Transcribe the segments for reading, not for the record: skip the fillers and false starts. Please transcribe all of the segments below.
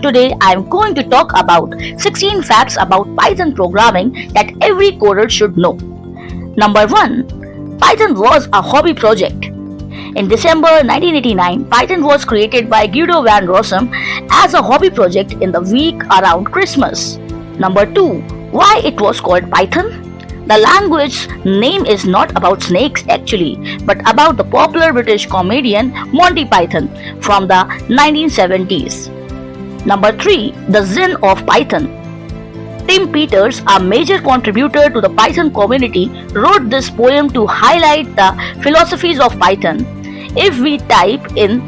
Today I am going to talk about 16 facts about Python programming that every coder should know. Number 1. Python was a hobby project. In December 1989, Python was created by Guido van Rossum as a hobby project in the week around Christmas. Number 2. Why it was called Python? The language's name is not about snakes actually, but about the popular British comedian Monty Python from the 1970s. Number 3. The Zen of Python. Tim Peters, a major contributor to the Python community, wrote this poem to highlight the philosophies of Python. If we type in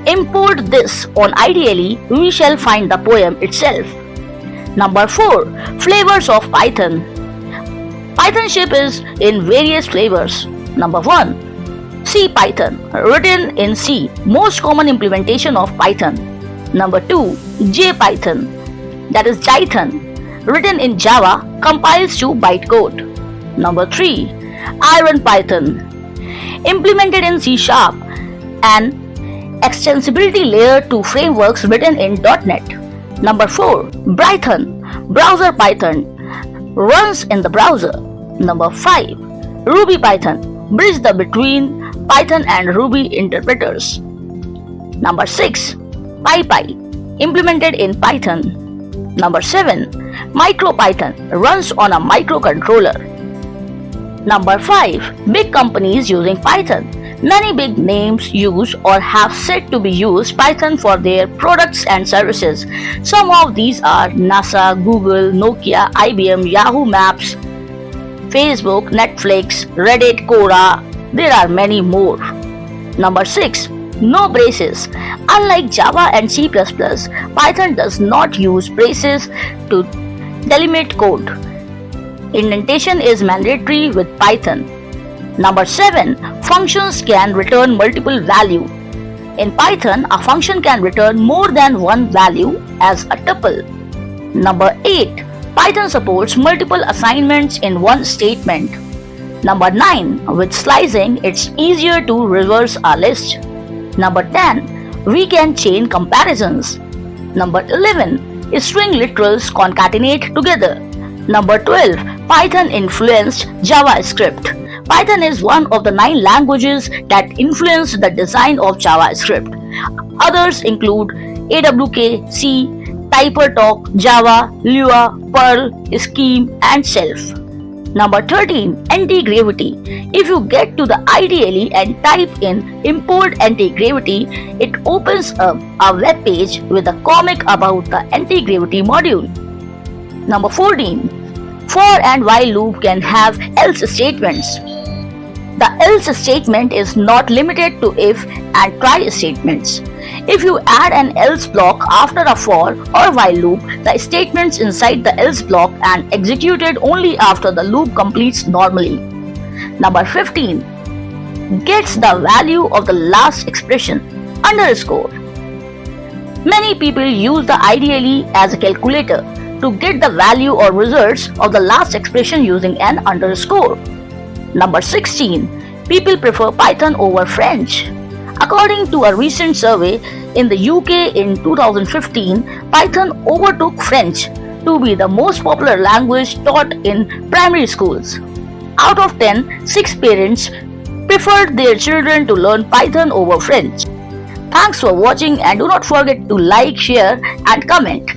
import this on IDLE, we shall find the poem itself. Number 4. Flavors of Python. Pythonship is in various flavors. Number 1. CPython, written in C, most common implementation of Python. Number 2. JPython, that is Jython, written in Java, compiles to bytecode. Number 3. IronPython, implemented in C#, an extensibility layer to frameworks written in .NET. Number 4. Brython, browser Python, runs in the browser. Number 5. RubyPython, bridge the between Python and Ruby interpreters. Number 6. PyPy, implemented in Python. Number 7. MicroPython, runs on a microcontroller. Number 5. Big companies using Python. Many big names use or have said to be used Python for their products and services. Some of these are NASA, Google, Nokia, IBM, Yahoo Maps, Facebook, Netflix, Reddit, Quora. There are many more. Number 6. No braces. Unlike Java and C++, Python does not use braces to delimit code. Indentation is mandatory with Python. Number 7. Functions can return multiple value. In Python, a function can return more than one value as a tuple. Number 8. Python supports multiple assignments in one statement. Number 9. With slicing, it's easier to reverse a list. Number 10. We can chain comparisons. Number 11. String literals concatenate together. Number 12. Python influenced JavaScript. Python is one of the 9 languages that influenced the design of JavaScript. Others include AWK, C, TypeTalk, Java, Lua, Perl, Scheme, and Self. Number 13. Anti-gravity. If you get to the IDLE and type in import anti-gravity, it opens up a web page with a comic about the anti-gravity module. Number 14. For and while loop can have else statements. The else statement is not limited to if and try statements. If you add an else block after a for or while loop, the statements inside the else block are executed only after the loop completes normally. Number 15. Gets the value of the last expression. Underscore. Many people use the IDLE as a calculator to get the value or results of the last expression using an underscore. Number 16. People prefer Python over French. According to a recent survey in the UK in 2015, Python overtook French to be the most popular language taught in primary schools. Out of 10, 6 parents preferred their children to learn Python over French. Thanks for watching and do not forget to like, share and comment.